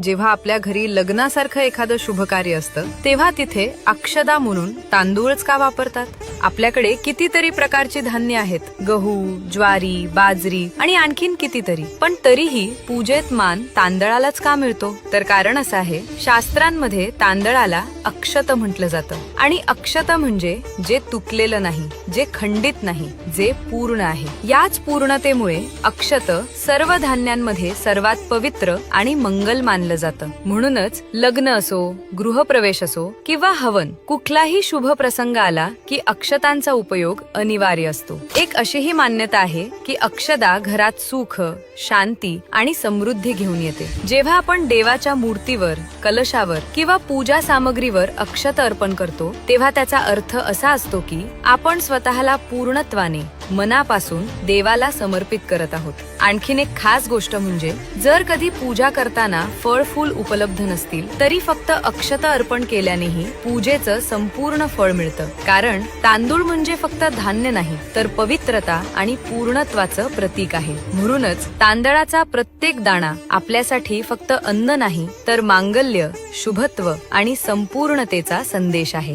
जेव्हा आपल्या घरी लग्नासारखं एखादं शुभ कार्य असतं तेव्हा तिथे अक्षदा म्हणून तांदूळच का वापरतात? आपल्याकडे कितीतरी प्रकारची धान्य आहेत, गहू, ज्वारी, बाजरी आणि आणखीन कितीतरी, पण तरीही पूजेत मान तांदळालाच का मिळतो? तर कारण असं आहे, शास्त्रांमध्ये तांदळाला अक्षत म्हटलं जातं आणि अक्षत म्हणजे जे तुटलेलं नाही, जे खंडित नाही, जे पूर्ण आहे. याच पूर्णतेमुळे अक्षत सर्व धान्यांमध्ये सर्वात पवित्र आणि मंगल मानलं जातं. म्हणूनच लग्न असो, गृहप्रवेश असो किंवा हवन, कुठलाही शुभ प्रसंग आला की अक्षतांचा उपयोग अनिवार्य असतो. एक अशीही मान्यता आहे की अक्षदा घरात सुख, शांती आणि समृद्धी घेऊन येते. जेव्हा आपण देवाच्या मूर्तीवर, कलशावर किंवा पूजा सामग्रीवर अक्षत अर्पण करतो तेव्हा त्याचा अर्थ असा असतो की आपण स्वतःला पूर्णत्वाने, मनापासून देवाला समर्पित करत आहोत. आणखीन एक खास गोष्ट म्हणजे जर कधी पूजा करताना फळ फूल उपलब्ध नसतील तरी फक्त अक्षता अर्पण केल्यानेही पूजेचं संपूर्ण फळ मिळतं. कारण तांदूळ म्हणजे फक्त धान्य नाही तर पवित्रता आणि पूर्णत्वाचं प्रतीक आहे. म्हणूनच तांदळाचा प्रत्येक दाणा आपल्यासाठी फक्त अन्न नाही तर मांगल्य, शुभत्व आणि संपूर्णतेचा संदेश आहे.